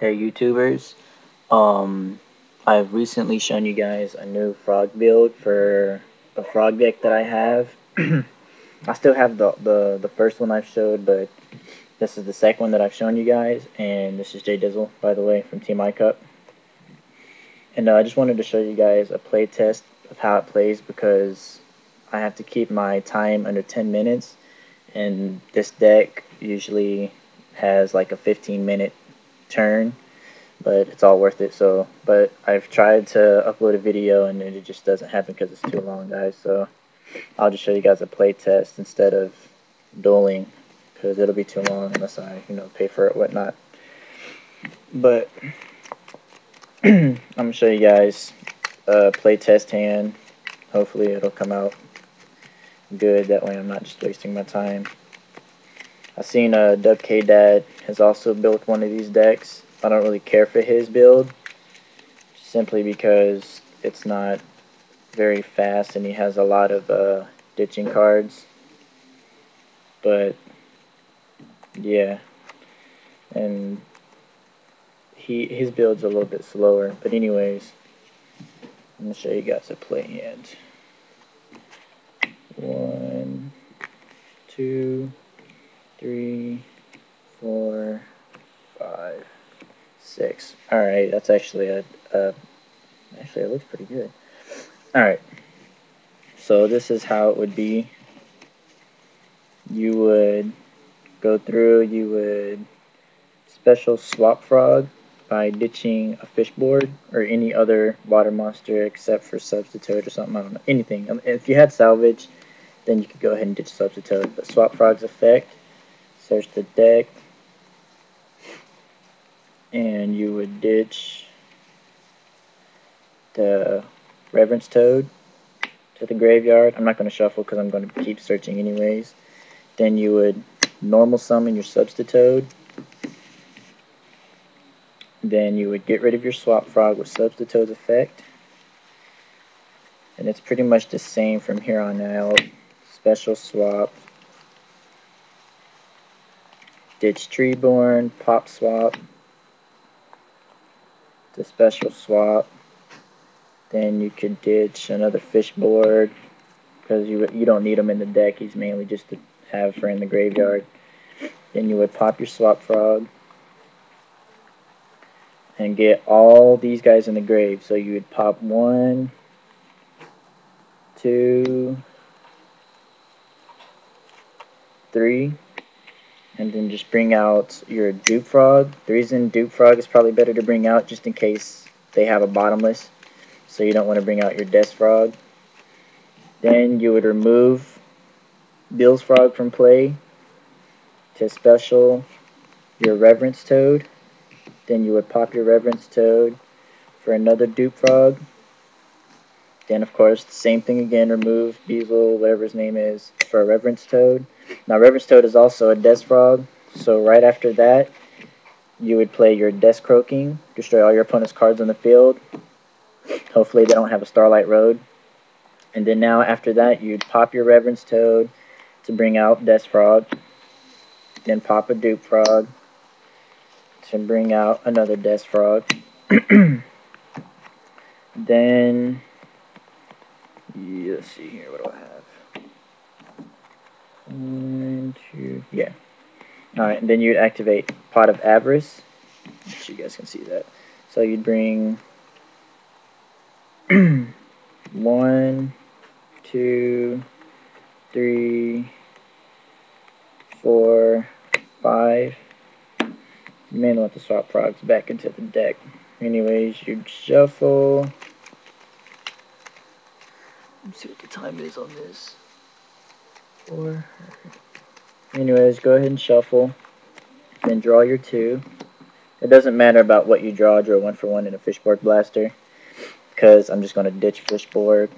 Hey YouTubers, I've recently shown you guys a new frog build for a frog deck that I have. I still have the first one I've showed, but this is the second one that I've shown you guys, and this is J Dizzle, by the way, from Team ICUP. And I just wanted to show you guys a play test of how it plays because I have to keep my time under 10 minutes, and this deck usually has like a 15-minute turn, but it's all worth it. So, but I've tried to upload a video and it just doesn't happen because it's too long, guys. So I'll just show you guys a play test instead of dueling because it'll be too long unless I, pay for it, whatnot. But I'm gonna show you guys a play test hand. Hopefully it'll come out good. That way I'm not just wasting my time. I've seen Dub K Dad has also built one of these decks. I don't really care for his build, simply because it's not very fast and he has a lot of ditching cards. But yeah, and his build's a little bit slower. But anyways, I'm gonna show you guys a play hand. 1, 2, 3, 4, 5, 6. All right, that's actually actually it looks pretty good. All right, so this is how it would be. You would go through. You would special swap frog by ditching a fish board or any other water monster except for Substitute or something. I don't know, anything. If you had salvage, then you could go ahead and ditch Substitute. But swap frog's effect, search the deck, and you would ditch the Reverence Toad to the graveyard. I'm not going to shuffle because I'm going to keep searching anyways. Then you would normal summon your Substitute. Then you would get rid of your swap frog with Substitute's effect. And it's pretty much the same from here on out. Special swap, ditch Treeborn, pop swap, the special swap. Then you could ditch another fish board because you don't need him in the deck. He's mainly just to have for in the graveyard. Then you would pop your swap frog and get all these guys in the grave. So you would pop 1, 2, 3, and then just bring out your dupe frog. The reason dupe frog is probably better to bring out just in case they have a bottomless, so you don't want to bring out your death frog. Then you would remove Bill's frog from play to special your reverence toad. Then you would pop your reverence toad for another dupe frog. Then of course the same thing again, remove Beazle, whatever his name is, for a reverence toad. Now reverence toad is also a death frog, so right after that you would play your Death Croaking, destroy all your opponent's cards on the field. Hopefully they don't have a Starlight Road. And then now after that you'd pop your Reverence Toad to bring out Death Frog. Then pop a Dupe Frog to bring out another Death Frog. Then, let's see here, what do I have? 1, 2, yeah. Alright, and then you'd activate Pot of Avarice. Make sure you guys can see that. So you'd bring 1, 2, 3, 4, 5. You may want to swap frogs back into the deck. Anyways, you'd shuffle. Let's see what the time is on this. 4. Anyways, go ahead and shuffle. Then draw your 2. It doesn't matter about what you draw. Draw 1 for 1 in a Fishboard Blaster, because I'm just going to ditch Fishboard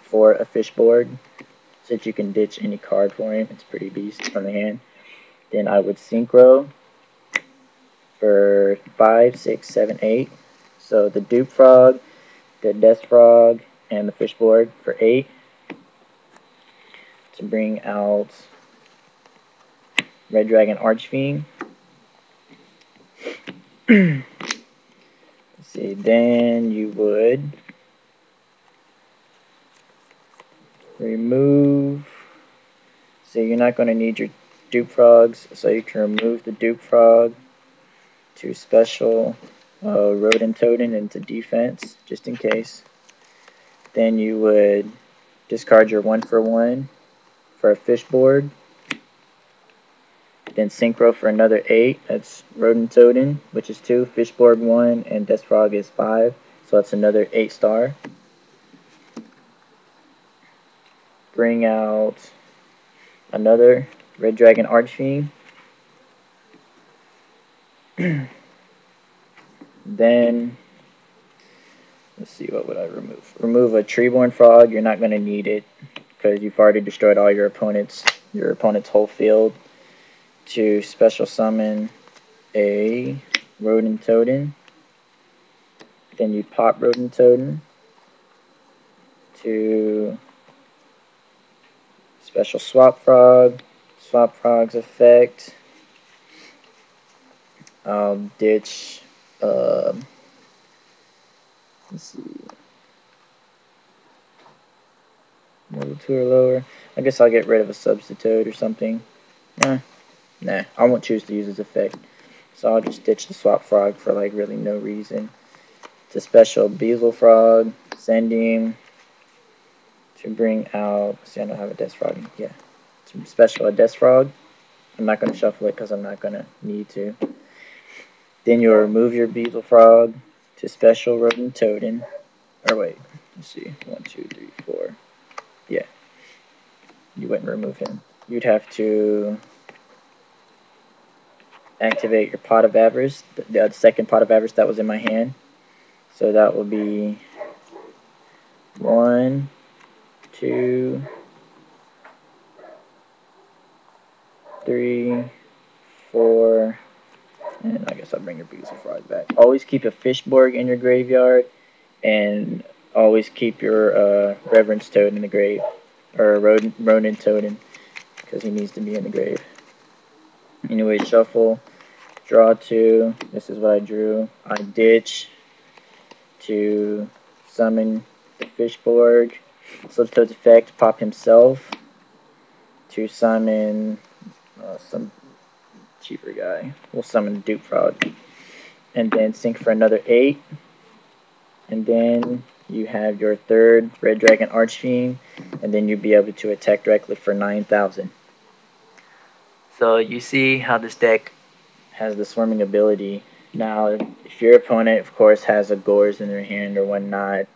for a Fishboard, so that you can ditch any card for him. It's pretty beast from the hand. Then I would Synchro for 5, 6, 7, 8. So the Dupe Frog, the Death Frog, and the Fishboard for 8. To bring out Red Dragon Archfiend. Let's see, then you would remove. So you're not going to need your dupe frogs, so you can remove the dupe frog to special rodent totem into defense, just in case. Then you would discard your 1-for-1 for a fish board. Then synchro for another 8. That's rodent totem, which is 2. Fish board 1, and death frog is 5. So that's another 8-star. Bring out another red dragon archfiend. Then let's see, what would I remove? Remove a treeborn frog. You're not going to need it because you've already destroyed all your opponent's whole field. To special summon a rodent totem. Then you pop rodent totem to special swap frog. Swap frog's effect. I'll ditch. Let's see. Level 2 or lower. I guess I'll get rid of a substitute or something. Nah, I won't choose to use his effect. So I'll just ditch the swap frog for like really no reason. It's a special Beazle frog. Send him to bring out. See, I don't have a death frog. Yeah, it's special a death frog. I'm not going to shuffle it because I'm not going to need to. Then you'll remove your Beazle frog to special rodent totem. Or wait, let's see. 1, 2, 3, 4. Yeah, you wouldn't remove him. You'd have to activate your pot of avarice, the second pot of avarice that was in my hand. So that will be 1, 2, 3, 4, and I guess I'll bring your Beazle frog back. Always keep a Fishborg in your graveyard, and always keep your Reverence Toad in the grave, or Rodent Totem, because he needs to be in the grave. Anyway, shuffle, draw 2. This is what I drew. I ditch to summon the Fishborg. Substitute's effect, pop himself to summon some cheaper guy. We'll summon Dupe Frog. And then sync for another 8. And then you have your third Red Dragon Archfiend. And then you'll be able to attack directly for 9,000. So you see how this deck has the swarming ability. Now, if your opponent, of course, has a Gores in their hand or whatnot,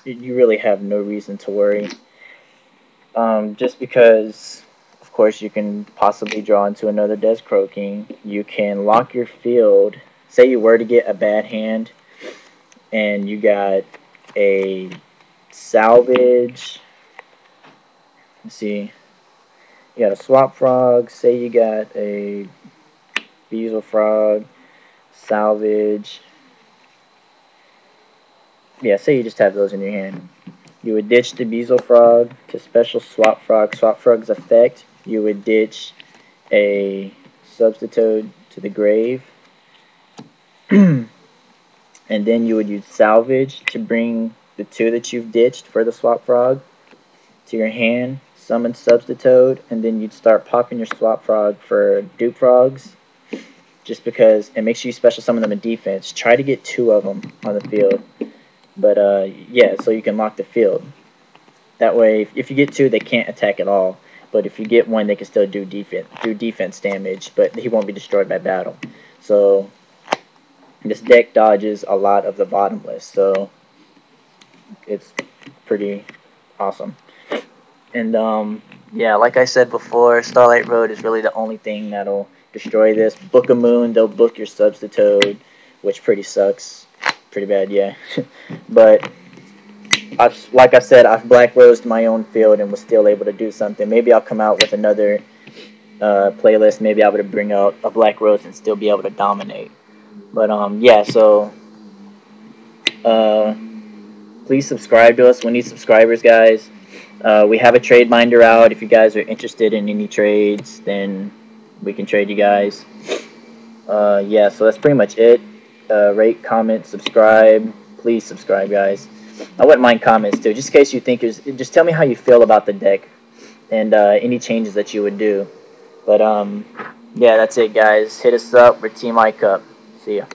you really have no reason to worry. Just because, of course, you can possibly draw into another Death Croaking. You can lock your field. Say you were to get a bad hand, and you got a salvage. Let's see. You got a swap frog. Say you got a Beazle frog, salvage. Yeah, say you just have those in your hand. You would ditch the Beazle frog to special swap frog. Swap frog's effect. You would ditch a substitute to the grave. And then you would use salvage to bring the 2 that you've ditched for the swap frog to your hand. Summon substitute, and then you'd start popping your swap frog for dupe frogs. Just because, and make sure you special summon them in defense. Try to get 2 of them on the field. But yeah, so you can lock the field. That way, if you get 2, they can't attack at all. But if you get 1, they can still do defense damage, but he won't be destroyed by battle. So this deck dodges a lot of the bottomless, so it's pretty awesome. And yeah, like I said before, Starlight Road is really the only thing that'll destroy this. Book a Moon, they'll book your substitute, which pretty sucks. Pretty bad, yeah. But like I said, I've Black Rosed my own field and was still able to do something. Maybe I'll come out with another playlist. Maybe I'll be able to bring out a Black Rose and still be able to dominate. But yeah, so please subscribe to us. We need subscribers, guys. We have a trade binder out. If you guys are interested in any trades, then we can trade you guys. Yeah, so that's pretty much it. rate, comment, subscribe. Please subscribe, guys. I wouldn't mind comments too, just in case you think there's. Just tell me how you feel about the deck and any changes that you would do. But yeah, that's it, guys. Hit us up. We're Team ICUP. See ya.